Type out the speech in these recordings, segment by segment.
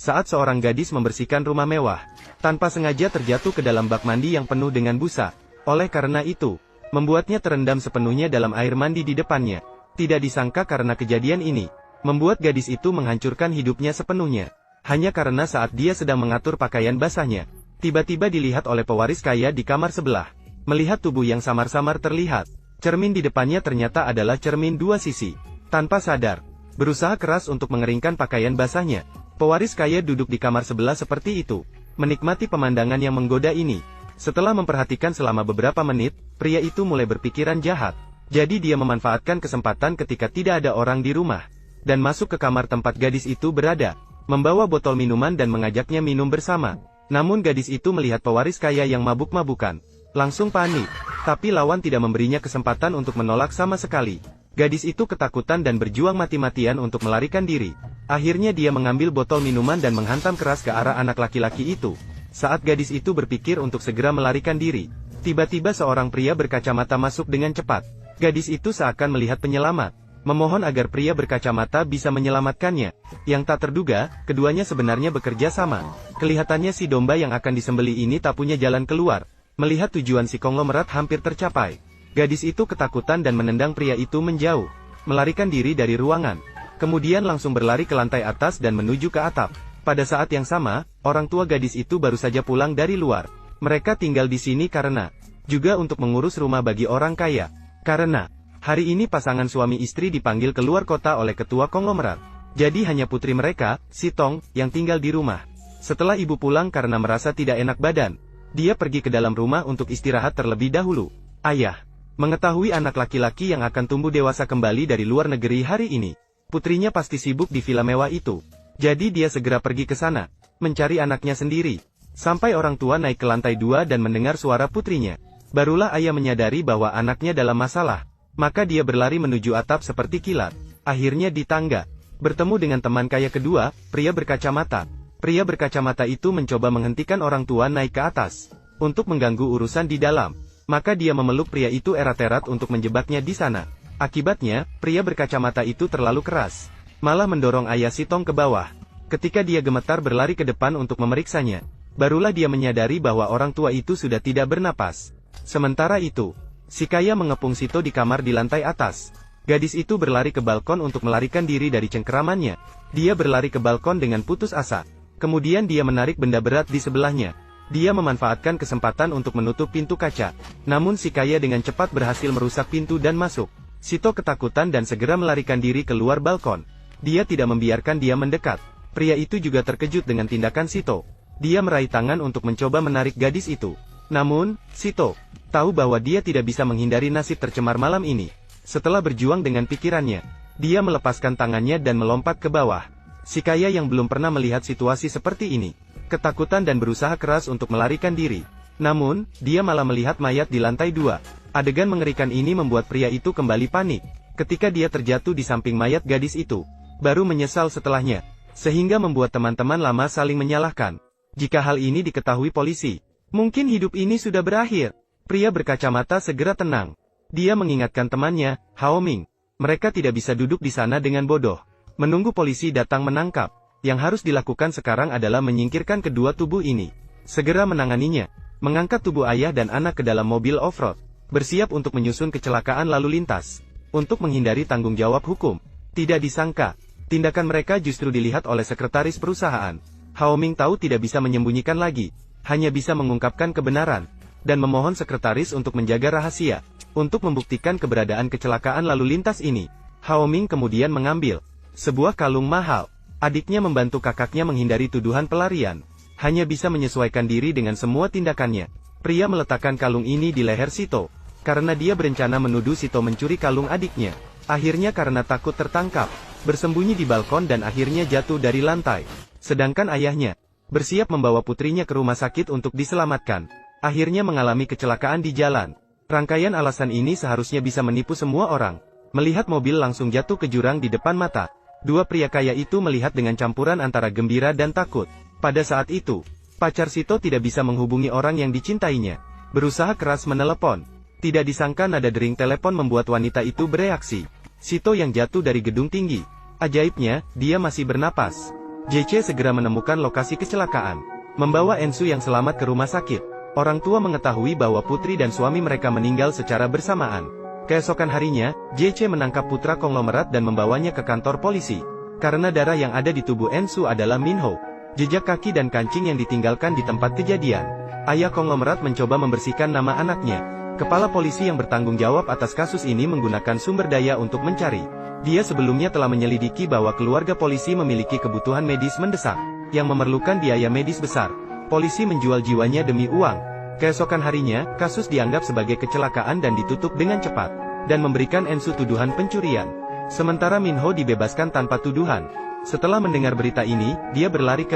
saat seorang gadis membersihkan rumah mewah, tanpa sengaja terjatuh ke dalam bak mandi yang penuh dengan busa. Oleh karena itu, membuatnya terendam sepenuhnya dalam air mandi di depannya. Tidak disangka karena kejadian ini, membuat gadis itu menghancurkan hidupnya sepenuhnya. Hanya karena saat dia sedang mengatur pakaian basahnya, tiba-tiba dilihat oleh pewaris kaya di kamar sebelah. Melihat tubuh yang samar-samar terlihat, cermin di depannya ternyata adalah cermin dua sisi. Tanpa sadar, berusaha keras untuk mengeringkan pakaian basahnya, pewaris kaya duduk di kamar sebelah seperti itu, menikmati pemandangan yang menggoda ini. Setelah memperhatikan selama beberapa menit, pria itu mulai berpikiran jahat. Jadi dia memanfaatkan kesempatan ketika tidak ada orang di rumah, dan masuk ke kamar tempat gadis itu berada, membawa botol minuman dan mengajaknya minum bersama. Namun gadis itu melihat pewaris kaya yang mabuk-mabukan, langsung panik. Tapi lawan tidak memberinya kesempatan untuk menolak sama sekali. Gadis itu ketakutan dan berjuang mati-matian untuk melarikan diri. Akhirnya dia mengambil botol minuman dan menghantam keras ke arah anak laki-laki itu. Saat gadis itu berpikir untuk segera melarikan diri, tiba-tiba seorang pria berkacamata masuk dengan cepat. Gadis itu seakan melihat penyelamat, memohon agar pria berkacamata bisa menyelamatkannya. Yang tak terduga, keduanya sebenarnya bekerja sama. Kelihatannya si domba yang akan disembeli ini tak punya jalan keluar. Melihat tujuan si konglomerat hampir tercapai, gadis itu ketakutan dan menendang pria itu menjauh, melarikan diri dari ruangan. Kemudian langsung berlari ke lantai atas dan menuju ke atap. Pada saat yang sama, orang tua gadis itu baru saja pulang dari luar. Mereka tinggal di sini karena juga untuk mengurus rumah bagi orang kaya. Karena hari ini pasangan suami istri dipanggil keluar kota oleh ketua konglomerat. Jadi hanya putri mereka, si Tong, yang tinggal di rumah. Setelah ibu pulang karena merasa tidak enak badan, dia pergi ke dalam rumah untuk istirahat terlebih dahulu. Ayah mengetahui anak laki-laki yang akan tumbuh dewasa kembali dari luar negeri hari ini. Putrinya pasti sibuk di villa mewah itu. Jadi dia segera pergi ke sana, mencari anaknya sendiri. Sampai orang tua naik ke lantai 2 dan mendengar suara putrinya, barulah ayah menyadari bahwa anaknya dalam masalah. Maka dia berlari menuju atap seperti kilat. Akhirnya di tangga, bertemu dengan teman kaya kedua, pria berkacamata. Pria berkacamata itu mencoba menghentikan orang tua naik ke atas, untuk mengganggu urusan di dalam. Maka dia memeluk pria itu erat-erat untuk menjebaknya di sana. Akibatnya, pria berkacamata itu terlalu keras, malah mendorong ayah si Tong ke bawah. Ketika dia gemetar berlari ke depan untuk memeriksanya, barulah dia menyadari bahwa orang tua itu sudah tidak bernapas. Sementara itu, si kaya mengepung Sito di kamar di lantai atas. Gadis itu berlari ke balkon untuk melarikan diri dari cengkeramannya. Dia berlari ke balkon dengan putus asa. Kemudian dia menarik benda berat di sebelahnya. Dia memanfaatkan kesempatan untuk menutup pintu kaca. Namun si kaya dengan cepat berhasil merusak pintu dan masuk. Sito ketakutan dan segera melarikan diri keluar balkon. Dia tidak membiarkan dia mendekat. Pria itu juga terkejut dengan tindakan Sito. Dia meraih tangan untuk mencoba menarik gadis itu. Namun, Sito tahu bahwa dia tidak bisa menghindari nasib tercemar malam ini. Setelah berjuang dengan pikirannya, dia melepaskan tangannya dan melompat ke bawah. Si kaya yang belum pernah melihat situasi seperti ini, ketakutan dan berusaha keras untuk melarikan diri. Namun, dia malah melihat mayat di lantai 2. Adegan mengerikan ini membuat pria itu kembali panik. Ketika dia terjatuh di samping mayat gadis itu, baru menyesal setelahnya, sehingga membuat teman-teman lama saling menyalahkan. Jika hal ini diketahui polisi, mungkin hidup ini sudah berakhir. Pria berkacamata segera tenang. Dia mengingatkan temannya, Hao Ming. Mereka tidak bisa duduk di sana dengan bodoh, menunggu polisi datang menangkap. Yang harus dilakukan sekarang adalah menyingkirkan kedua tubuh ini. Segera menanganinya, mengangkat tubuh ayah dan anak ke dalam mobil off-road, bersiap untuk menyusun kecelakaan lalu lintas, untuk menghindari tanggung jawab hukum. Tidak disangka, tindakan mereka justru dilihat oleh sekretaris perusahaan. Hao Ming tahu tidak bisa menyembunyikan lagi, hanya bisa mengungkapkan kebenaran, dan memohon sekretaris untuk menjaga rahasia. Untuk membuktikan keberadaan kecelakaan lalu lintas ini, Hao Ming kemudian mengambil sebuah kalung mahal. Adiknya membantu kakaknya menghindari tuduhan pelarian, hanya bisa menyesuaikan diri dengan semua tindakannya. Pria meletakkan kalung ini di leher Sito, karena dia berencana menuduh Sito mencuri kalung adiknya. Akhirnya karena takut tertangkap, bersembunyi di balkon dan akhirnya jatuh dari lantai. Sedangkan ayahnya bersiap membawa putrinya ke rumah sakit untuk diselamatkan, akhirnya mengalami kecelakaan di jalan. Rangkaian alasan ini seharusnya bisa menipu semua orang. Melihat mobil langsung jatuh ke jurang di depan mata, dua pria kaya itu melihat dengan campuran antara gembira dan takut. Pada saat itu, pacar Sito tidak bisa menghubungi orang yang dicintainya. Berusaha keras menelepon. Tidak disangka nada dering telepon membuat wanita itu bereaksi. Sito yang jatuh dari gedung tinggi. Ajaibnya, dia masih bernapas. JC segera menemukan lokasi kecelakaan, membawa Ensu yang selamat ke rumah sakit. Orang tua mengetahui bahwa putri dan suami mereka meninggal secara bersamaan. Keesokan harinya, JC menangkap putra konglomerat dan membawanya ke kantor polisi. Karena darah yang ada di tubuh Ensu adalah Minho, jejak kaki dan kancing yang ditinggalkan di tempat kejadian. Ayah konglomerat mencoba membersihkan nama anaknya. Kepala polisi yang bertanggung jawab atas kasus ini menggunakan sumber daya untuk mencari. Dia sebelumnya telah menyelidiki bahwa keluarga polisi memiliki kebutuhan medis mendesak, yang memerlukan biaya medis besar. Polisi menjual jiwanya demi uang. Keesokan harinya, kasus dianggap sebagai kecelakaan dan ditutup dengan cepat, dan memberikan Ensu tuduhan pencurian. Sementara Minho dibebaskan tanpa tuduhan. Setelah mendengar berita ini, dia berlari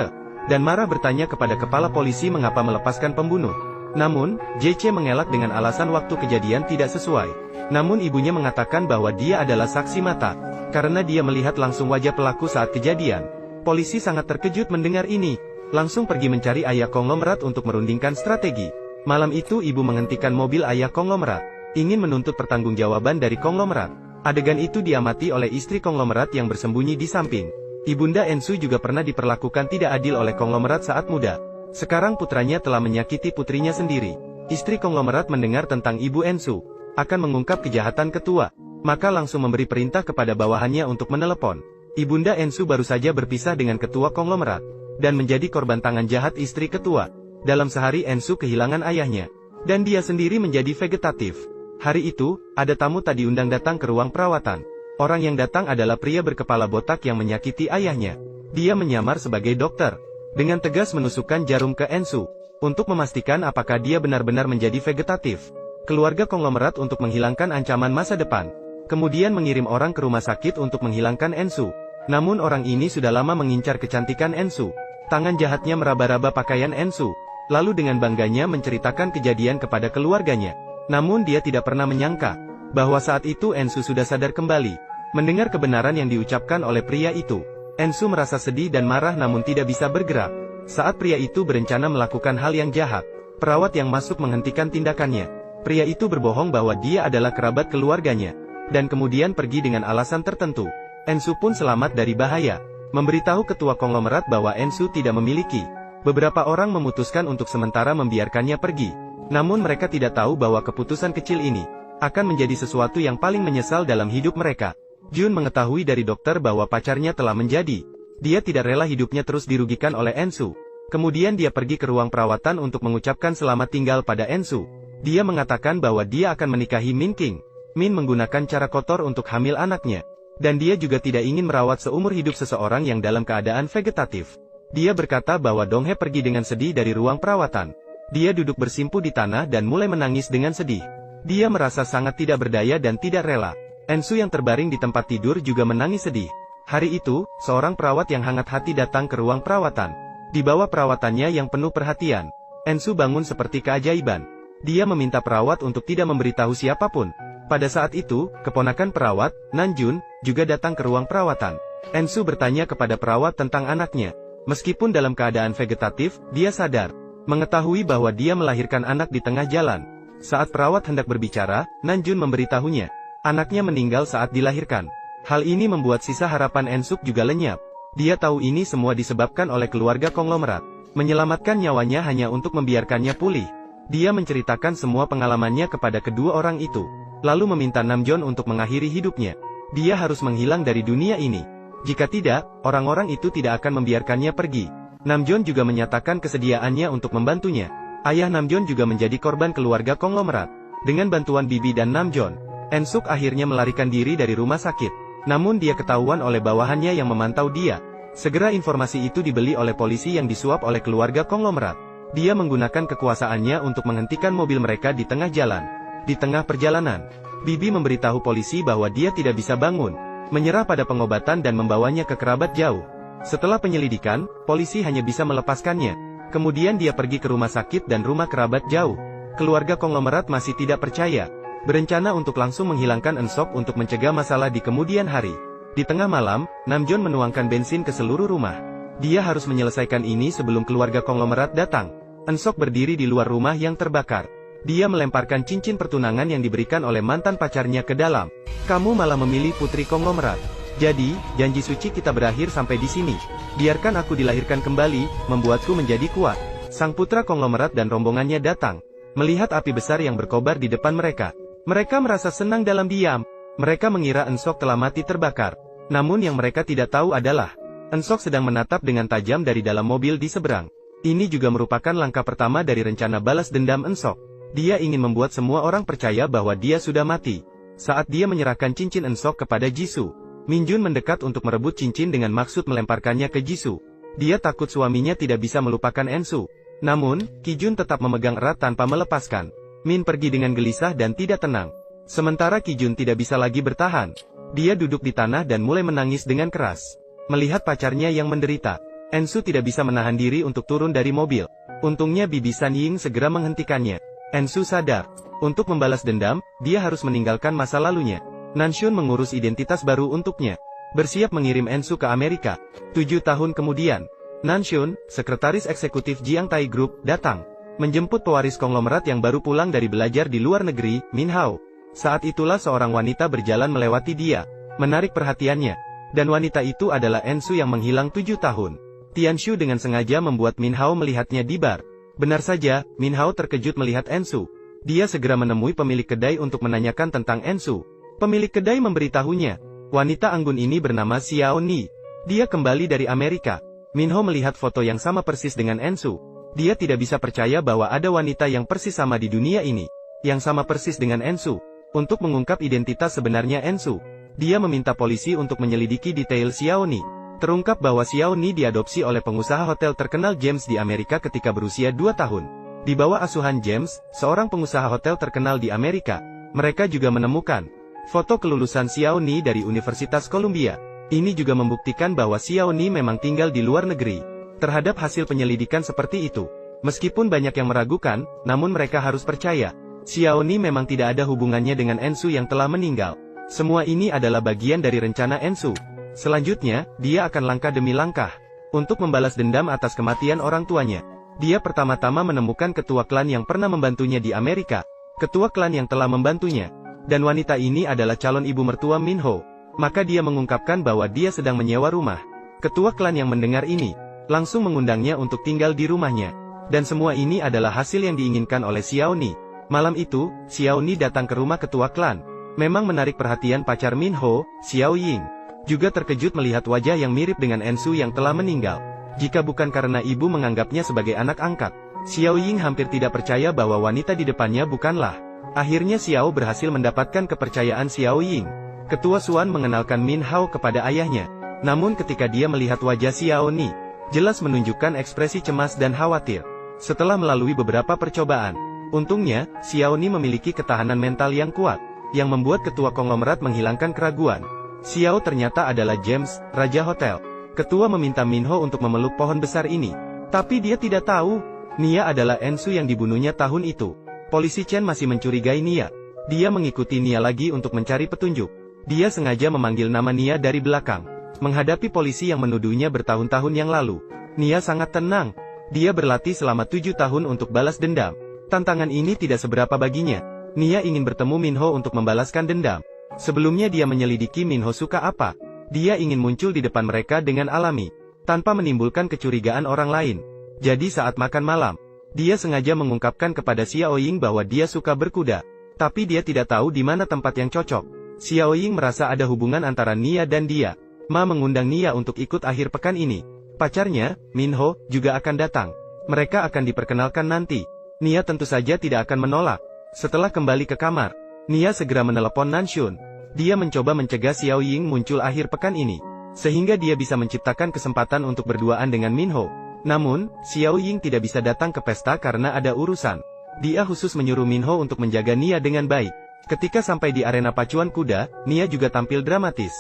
dan marah bertanya kepada kepala polisi mengapa melepaskan pembunuh. Namun, JC mengelak dengan alasan waktu kejadian tidak sesuai. Namun ibunya mengatakan bahwa dia adalah saksi mata, karena dia melihat langsung wajah pelaku saat kejadian. Polisi sangat terkejut mendengar ini, langsung pergi mencari ayah konglomerat untuk merundingkan strategi. Malam itu ibu menghentikan mobil ayah konglomerat, ingin menuntut pertanggungjawaban dari konglomerat. Adegan itu diamati oleh istri konglomerat yang bersembunyi di samping. Ibunda Ensu juga pernah diperlakukan tidak adil oleh konglomerat saat muda. Sekarang putranya telah menyakiti putrinya sendiri. Istri konglomerat mendengar tentang ibu Ensu akan mengungkap kejahatan ketua, maka langsung memberi perintah kepada bawahannya untuk menelepon. Ibunda Ensu baru saja berpisah dengan ketua konglomerat, dan menjadi korban tangan jahat istri ketua. Dalam sehari Ensu kehilangan ayahnya, dan dia sendiri menjadi vegetatif. Hari itu, ada tamu tak diundang datang ke ruang perawatan. Orang yang datang adalah pria berkepala botak yang menyakiti ayahnya. Dia menyamar sebagai dokter, dengan tegas menusukkan jarum ke Ensu, untuk memastikan apakah dia benar-benar menjadi vegetatif. Keluarga konglomerat untuk menghilangkan ancaman masa depan, kemudian mengirim orang ke rumah sakit untuk menghilangkan Ensu. Namun orang ini sudah lama mengincar kecantikan Ensu. Tangan jahatnya meraba-raba pakaian Ensu, lalu dengan bangganya menceritakan kejadian kepada keluarganya. Namun dia tidak pernah menyangka bahwa saat itu Ensu sudah sadar kembali. Mendengar kebenaran yang diucapkan oleh pria itu, Ensu merasa sedih dan marah namun tidak bisa bergerak. Saat pria itu berencana melakukan hal yang jahat, perawat yang masuk menghentikan tindakannya. Pria itu berbohong bahwa dia adalah kerabat keluarganya, dan kemudian pergi dengan alasan tertentu. Ensu pun selamat dari bahaya. Memberitahu ketua konglomerat bahwa Ensu tidak memiliki. Beberapa orang memutuskan untuk sementara membiarkannya pergi. Namun mereka tidak tahu bahwa keputusan kecil ini akan menjadi sesuatu yang paling menyesal dalam hidup mereka. Jun mengetahui dari dokter bahwa pacarnya telah menjadi. Dia tidak rela hidupnya terus dirugikan oleh Ensu. Kemudian dia pergi ke ruang perawatan untuk mengucapkan selamat tinggal pada Ensu. Dia mengatakan bahwa dia akan menikahi Min King. Min menggunakan cara kotor untuk hamil anaknya. Dan dia juga tidak ingin merawat seumur hidup seseorang yang dalam keadaan vegetatif. Dia berkata bahwa Donghae pergi dengan sedih dari ruang perawatan. Dia duduk bersimpu di tanah dan mulai menangis dengan sedih. Dia merasa sangat tidak berdaya dan tidak rela. Ensu yang terbaring di tempat tidur juga menangis sedih. Hari itu, seorang perawat yang hangat hati datang ke ruang perawatan. Di bawah perawatannya yang penuh perhatian, Ensu bangun seperti keajaiban. Dia meminta perawat untuk tidak memberitahu siapapun. Pada saat itu, keponakan perawat, Nanjun, juga datang ke ruang perawatan. Ensu bertanya kepada perawat tentang anaknya. Meskipun dalam keadaan vegetatif, dia sadar mengetahui bahwa dia melahirkan anak di tengah jalan. Saat perawat hendak berbicara, Nanjun memberitahunya anaknya meninggal saat dilahirkan. Hal ini membuat sisa harapan Ensuk juga lenyap. Dia tahu ini semua disebabkan oleh keluarga konglomerat. Menyelamatkan nyawanya hanya untuk membiarkannya pulih. Dia menceritakan semua pengalamannya kepada kedua orang itu, lalu meminta Namjoon untuk mengakhiri hidupnya. Dia harus menghilang dari dunia ini. Jika tidak, orang-orang itu tidak akan membiarkannya pergi. Namjoon juga menyatakan kesediaannya untuk membantunya. Ayah Namjoon juga menjadi korban keluarga konglomerat. Dengan bantuan Bibi dan Namjoon, Ensuk akhirnya melarikan diri dari rumah sakit. Namun dia ketahuan oleh bawahannya yang memantau dia. Segera informasi itu dibeli oleh polisi yang disuap oleh keluarga konglomerat. Dia menggunakan kekuasaannya untuk menghentikan mobil mereka di tengah jalan. Di tengah perjalanan, Bibi memberitahu polisi bahwa dia tidak bisa bangun, menyerah pada pengobatan dan membawanya ke kerabat jauh. Setelah penyelidikan, polisi hanya bisa melepaskannya. Kemudian dia pergi ke rumah sakit dan rumah kerabat jauh. Keluarga konglomerat masih tidak percaya. Berencana untuk langsung menghilangkan Ensok untuk mencegah masalah di kemudian hari. Di tengah malam, Namjoon menuangkan bensin ke seluruh rumah. Dia harus menyelesaikan ini sebelum keluarga konglomerat datang. Ensok berdiri di luar rumah yang terbakar. Dia melemparkan cincin pertunangan yang diberikan oleh mantan pacarnya ke dalam. Kamu malah memilih putri konglomerat. Jadi, janji suci kita berakhir sampai di sini. Biarkan aku dilahirkan kembali, membuatku menjadi kuat. Sang putra konglomerat dan rombongannya datang. Melihat api besar yang berkobar di depan mereka. Mereka merasa senang dalam diam. Mereka mengira Ensok telah mati terbakar. Namun yang mereka tidak tahu adalah, Ensok sedang menatap dengan tajam dari dalam mobil di seberang. Ini juga merupakan langkah pertama dari rencana balas dendam Ensok. Dia ingin membuat semua orang percaya bahwa dia sudah mati. Saat dia menyerahkan cincin Ensok kepada Jisoo, Minjun mendekat untuk merebut cincin dengan maksud melemparkannya ke Jisoo. Dia takut suaminya tidak bisa melupakan Ensu. Namun, Kijun tetap memegang erat tanpa melepaskan. Min pergi dengan gelisah dan tidak tenang. Sementara Kijun tidak bisa lagi bertahan. Dia duduk di tanah dan mulai menangis dengan keras. Melihat pacarnya yang menderita, Ensu tidak bisa menahan diri untuk turun dari mobil. Untungnya Bibi San Ying segera menghentikannya. Ensu sadar. Untuk membalas dendam, dia harus meninggalkan masa lalunya. Nanshun mengurus identitas baru untuknya. Bersiap mengirim Ensu ke Amerika. 7 tahun kemudian, Nanshun, sekretaris eksekutif Jiang Tai Group, datang. Menjemput pewaris konglomerat yang baru pulang dari belajar di luar negeri, Min Hao. Saat itulah seorang wanita berjalan melewati dia, menarik perhatiannya. Dan wanita itu adalah Ensu yang menghilang 7 tahun. Tianshu dengan sengaja membuat Min Hao melihatnya di bar. Benar saja, Min Hao terkejut melihat Ensu. Dia segera menemui pemilik kedai untuk menanyakan tentang Ensu. Pemilik kedai memberitahunya, wanita anggun ini bernama Xiao Ni. Dia kembali dari Amerika. Min Hao melihat foto yang sama persis dengan Ensu. Dia tidak bisa percaya bahwa ada wanita yang persis sama di dunia ini, yang sama persis dengan Ensu. Untuk mengungkap identitas sebenarnya Ensu, dia meminta polisi untuk menyelidiki detail Xiao Ni. Terungkap bahwa Xiao Ni diadopsi oleh pengusaha hotel terkenal James di Amerika ketika berusia 2 tahun. Di bawah asuhan James, seorang pengusaha hotel terkenal di Amerika, mereka juga menemukan foto kelulusan Xiao Ni dari Universitas Columbia. Ini juga membuktikan bahwa Xiao Ni memang tinggal di luar negeri. Terhadap hasil penyelidikan seperti itu, meskipun banyak yang meragukan, namun mereka harus percaya, Xiao Ni memang tidak ada hubungannya dengan Ensu yang telah meninggal. Semua ini adalah bagian dari rencana Ensu. Selanjutnya, dia akan langkah demi langkah untuk membalas dendam atas kematian orang tuanya. Dia pertama-tama menemukan ketua klan yang pernah membantunya di Amerika, ketua klan yang telah membantunya. Dan wanita ini adalah calon ibu mertua Min Ho. Maka dia mengungkapkan bahwa dia sedang menyewa rumah. Ketua klan yang mendengar ini, langsung mengundangnya untuk tinggal di rumahnya. Dan semua ini adalah hasil yang diinginkan oleh Xiao Ni. Malam itu, Xiao Ni datang ke rumah ketua klan. Memang menarik perhatian pacar Min Ho, Xiao Ying. Juga terkejut melihat wajah yang mirip dengan Ensu yang telah meninggal. Jika bukan karena ibu menganggapnya sebagai anak angkat, Xiao Ying hampir tidak percaya bahwa wanita di depannya bukanlah. Akhirnya Xiao berhasil mendapatkan kepercayaan Xiao Ying. Ketua Suan mengenalkan Min Hao kepada ayahnya. Namun ketika dia melihat wajah Xiao Ni, jelas menunjukkan ekspresi cemas dan khawatir. Setelah melalui beberapa percobaan, untungnya, Xiao Ni memiliki ketahanan mental yang kuat, yang membuat ketua konglomerat menghilangkan keraguan. Xiao ternyata adalah James, Raja Hotel. Ketua meminta Min Ho untuk memeluk pohon besar ini. Tapi dia tidak tahu, Nia adalah Ensu yang dibunuhnya tahun itu. Polisi Chen masih mencurigai Nia. Dia mengikuti Nia lagi untuk mencari petunjuk. Dia sengaja memanggil nama Nia dari belakang. Menghadapi polisi yang menuduhnya bertahun-tahun yang lalu, Nia sangat tenang. Dia berlatih selama 7 tahun untuk balas dendam. Tantangan ini tidak seberapa baginya. Nia ingin bertemu Min Ho untuk membalaskan dendam. Sebelumnya dia menyelidiki Min Ho suka apa. Dia ingin muncul di depan mereka dengan alami, tanpa menimbulkan kecurigaan orang lain. Jadi saat makan malam, dia sengaja mengungkapkan kepada Xiao Ying bahwa dia suka berkuda. Tapi dia tidak tahu di mana tempat yang cocok. Xiao Ying merasa ada hubungan antara Nia dan dia. Ma mengundang Nia untuk ikut akhir pekan ini. Pacarnya, Min Ho, juga akan datang. Mereka akan diperkenalkan nanti. Nia tentu saja tidak akan menolak. Setelah kembali ke kamar, Nia segera menelepon Nanshun. Dia mencoba mencegah Xiao Ying muncul akhir pekan ini, sehingga dia bisa menciptakan kesempatan untuk berduaan dengan Min Ho. Namun, Xiao Ying tidak bisa datang ke pesta karena ada urusan. Dia khusus menyuruh Min Ho untuk menjaga Nia dengan baik. Ketika sampai di arena pacuan kuda, Nia juga tampil dramatis.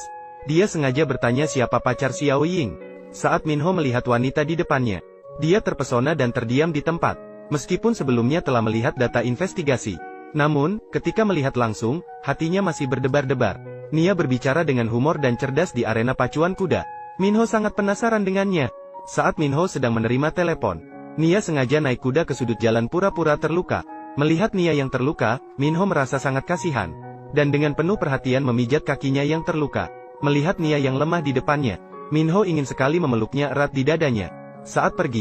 Dia sengaja bertanya siapa pacar Xiao Ying. Saat Min Ho melihat wanita di depannya, dia terpesona dan terdiam di tempat. Meskipun sebelumnya telah melihat data investigasi. Namun, ketika melihat langsung, hatinya masih berdebar-debar. Nia berbicara dengan humor dan cerdas di arena pacuan kuda. Min Ho sangat penasaran dengannya. Saat Min Ho sedang menerima telepon, Nia sengaja naik kuda ke sudut jalan pura-pura terluka. Melihat Nia yang terluka, Min Ho merasa sangat kasihan. Dan dengan penuh perhatian memijat kakinya yang terluka. Melihat Nia yang lemah di depannya, Minho ingin sekali memeluknya erat di dadanya. Saat pergi,